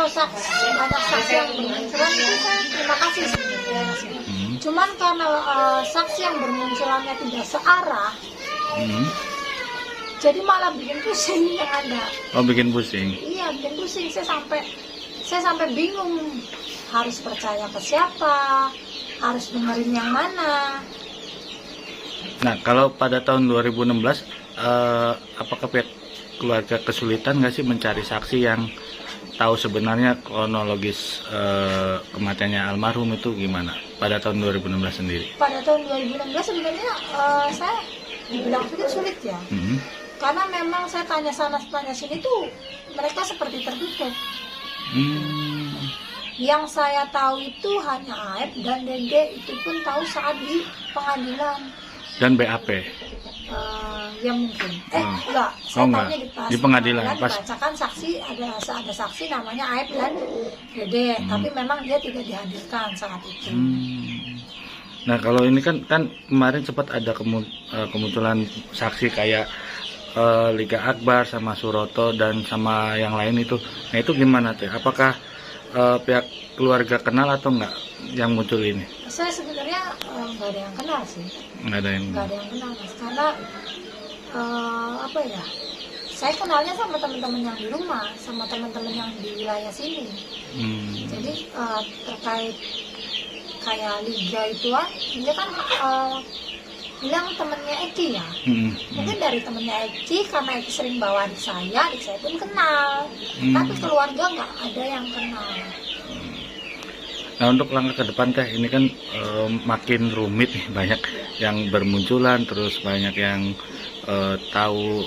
banyak saksi yang bermunculan itu saya terima kasih sebenarnya. Cuman karena saksi yang bermunculannya tidak searah, jadi malah bikin pusing yang ada. Oh, bikin pusing. Iya, bikin pusing. Saya sampai bingung harus percaya ke siapa, harus dengerin yang mana. Nah, kalau pada tahun 2016, apakah pihak keluarga kesulitan nggak sih mencari saksi yang tahu sebenarnya kronologis kematiannya almarhum itu gimana pada tahun 2016 sendiri? Pada tahun 2016 sebenarnya saya dibilang sulit ya. Karena memang saya tanya sana tanya sini tuh mereka seperti tertutup. Yang saya tahu itu hanya Aep dan Dede, itu pun tahu saat di pengadilan. Dan BAP? Ya mungkin. Enggak, saya tahunya di pengadilan. Dibacakan saksi, ada saksi namanya Aep dan Dede, tapi memang dia tidak dihadirkan saat itu. Nah, kalau ini kan kemarin sempat ada kemunculan saksi kayak Liga Akbar sama Suroto dan sama yang lain itu. Nah, itu gimana tuh? Apakah pihak keluarga kenal atau enggak yang muncul ini? Saya sebenarnya nggak ada yang kenal sih. Nggak ada yang kenal, Mas. Karena apa ya? Saya kenalnya sama teman-teman yang di rumah, sama teman-teman yang di wilayah sini. Jadi terkait kayak Liga itu dia kan bilang temennya Eki ya. Mungkin dari temennya Eki, karena Eki sering bawa adik saya pun kenal. Tapi keluarga nggak ada yang kenal. Nah, untuk langkah ke depan Teh, ini kan makin rumit nih, banyak yang bermunculan, terus banyak yang tahu,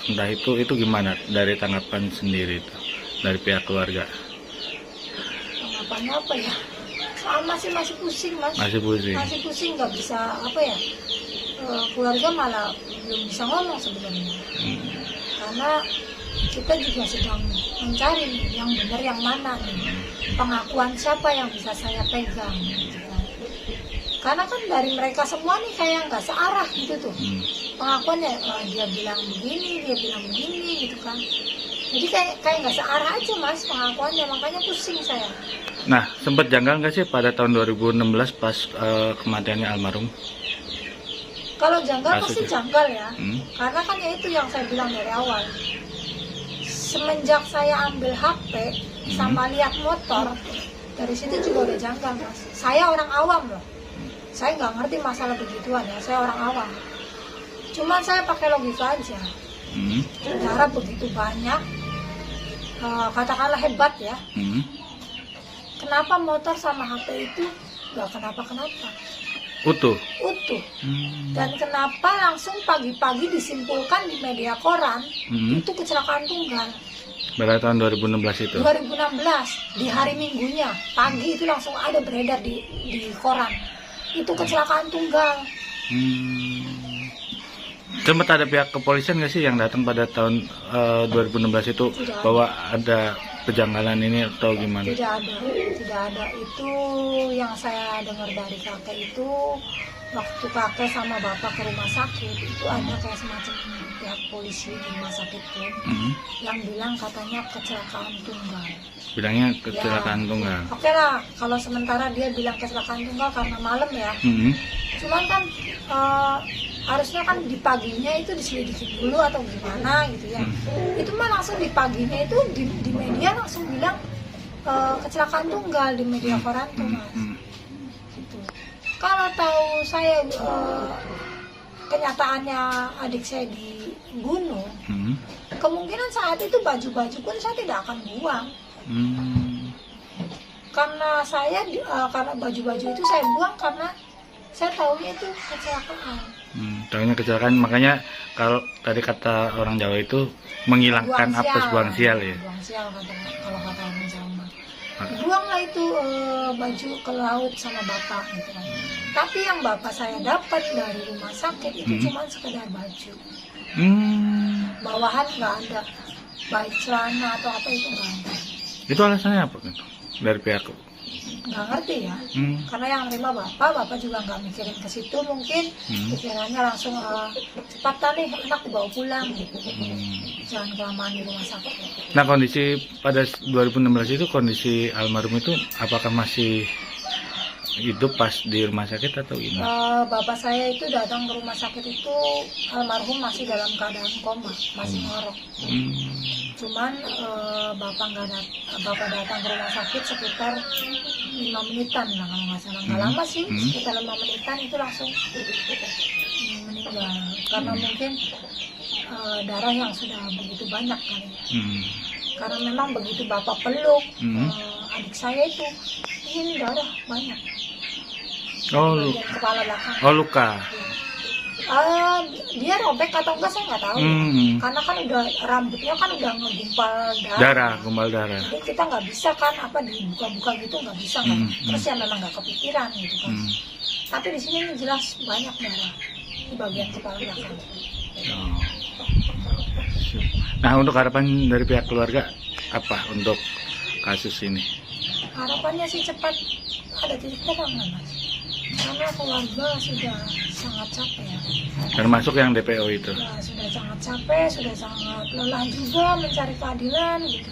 entah itu gimana dari tanggapan sendiri itu, dari pihak keluarga? Tanggapannya apa ya? Masih pusing, Mas. Masih pusing, nggak bisa apa ya? Keluarga malah belum bisa ngomong sebenarnya. Karena kita juga sedang mencari nih, yang benar yang mana nih, pengakuan siapa yang bisa saya pegang gitu kan. Karena kan dari mereka semua nih kayak nggak searah gitu tuh pengakuannya. Dia bilang begini, dia bilang begini gitu kan. Jadi kayak nggak searah aja, Mas, pengakuannya, makanya pusing saya. Nah, sempat janggal nggak sih pada tahun 2016 pas kematiannya almarhum? Kalau janggal pasti janggal ya. Karena kan ya itu yang saya bilang dari awal. Semenjak saya ambil HP sama lihat motor, dari situ juga udah janggal, Mas. Saya orang awam loh. Saya nggak ngerti masalah begituan ya. Saya orang awam. Cuman saya pakai logika aja. Darah begitu banyak, katakanlah hebat ya. Kenapa motor sama HP itu nggak kenapa-kenapa? Utuh. Dan kenapa langsung pagi-pagi disimpulkan di media koran itu kecelakaan tunggal? Pada tahun 2016 itu? 2016, di hari Minggunya pagi itu langsung ada beredar di koran. Itu kecelakaan tunggal. Sempat ada pihak kepolisian nggak sih yang datang pada tahun 2016 itu bahwa ada kejanggalan ini atau gimana? Tidak ada. Itu yang saya dengar dari kakek itu, waktu kakek sama bapak ke rumah sakit itu ada kayak semacam pihak polisi di rumah sakit pun yang bilang katanya kecelakaan tunggal. Bilangnya kecelakaan tunggal. Oke lah, kalau sementara dia bilang kecelakaan tunggal karena malam ya. Cuman kan harusnya kan di paginya itu diselidiki dulu atau gimana gitu ya. Itu mah langsung di paginya itu di media langsung bilang kecelakaan tunggal di media koran tuh, Mas. Gitu. Kalau tahu saya kenyataannya adik saya dibunuh, kemungkinan saat itu baju-baju pun saya tidak akan buang. Karena saya karena baju-baju itu saya buang karena saya tahunya itu kecelakaan. Tahunya kecelakaan, makanya kalau tadi kata orang Jawa itu menghilangkan apes, buang sial ya. Buang sial kalau kata orang Jawa. Buanglah itu baju ke laut sama bapak gitu kan. Tapi yang bapak saya dapat dari rumah sakit itu cuma sekedar baju. Bawahan nggak ada, baik celana atau apa itu nggak ada. Itu alasannya apa kan dari pihak? Nggak ngerti ya. Karena yang nerima bapak juga nggak mikirin ke situ, mungkin pikirannya langsung cepat nih anak dibawa pulang gitu. jangan kelamaan di rumah sakit. Nah, kondisi pada 2016 itu, kondisi almarhum itu apakah masih hidup pas di rumah sakit atau gimana? Bapak saya itu datang ke rumah sakit itu almarhum masih dalam keadaan koma, masih ngorok. Cuman bapak datang ke rumah sakit sekitar 5 menitan lah kalau nggak salah. Nggak lama sih, sekitar 5 menitan itu langsung meninggal. Karena mungkin darah yang sudah begitu banyak kali. Karena memang begitu bapak peluk adik saya itu, ini darah banyak. Bagian kepala belakang. Oh, luka. Dia robek atau enggak saya nggak tahu. Karena kan udah rambutnya kan udah ngegumpal Gumpal darah. Jadi kita nggak bisa kan dibuka-buka gitu, nggak bisa kan. Terus ya memang nggak kepikiran gitu kan. Tapi di sini jelas banyak darah di bagian kepala belakang. Nah, untuk harapan dari pihak keluarga apa untuk kasus ini? Harapannya sih cepat ada titik terang, Mas. Karena keluarga sudah sangat capek ya. Termasuk yang DPO itu. Ya, sudah sangat capek, sudah sangat lelah juga mencari keadilan gitu.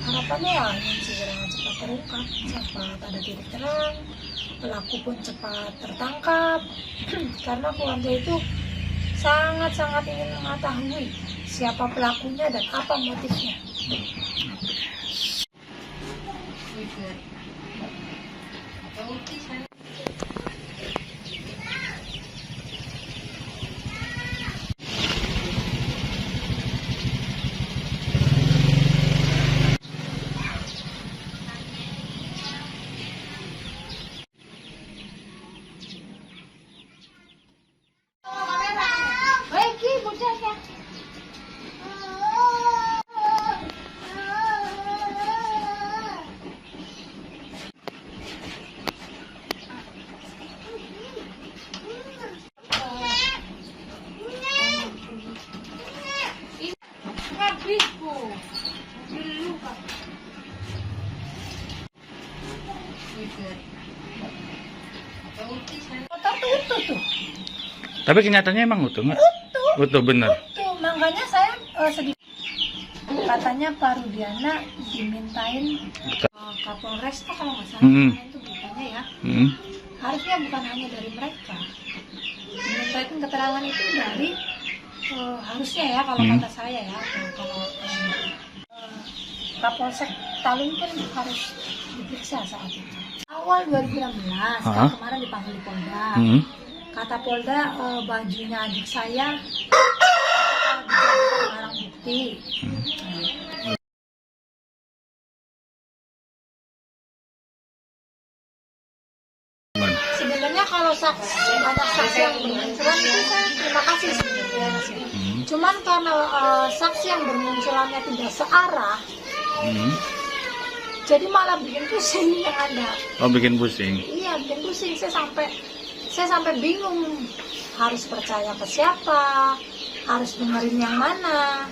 Harapannya ya ingin segera cepat terungkap, cepat ada titik terang, pelaku pun cepat tertangkap. Karena keluarga itu sangat-sangat ingin mengetahui siapa pelakunya dan apa motifnya. Utuh tuh. Tapi kenyataannya emang utuh nggak? Utuh bener. Utuh, makanya saya sedikit. Katanya Pak Rudiana dimintain Kapolres kalau nggak salah itu beritanya ya. Harusnya bukan hanya dari mereka. Dimintain keterangan itu dari harusnya ya kalau kata saya ya. Kalau Kapolsek Talun kan harus diperiksa saat itu. Awal 2016 kan kemarin dipanggil di Polda. Kata Polda bajunya adik saya dijadikan barang bukti. Sebenarnya kalau banyak saksi yang bermunculan itu saya terima kasih sebenarnya. Cuman karena saksi yang bermunculannya tidak searah, jadi malah bikin pusing yang ada. Oh, bikin pusing. Iya, bikin pusing. Saya sampai bingung harus percaya ke siapa, harus dengerin yang mana.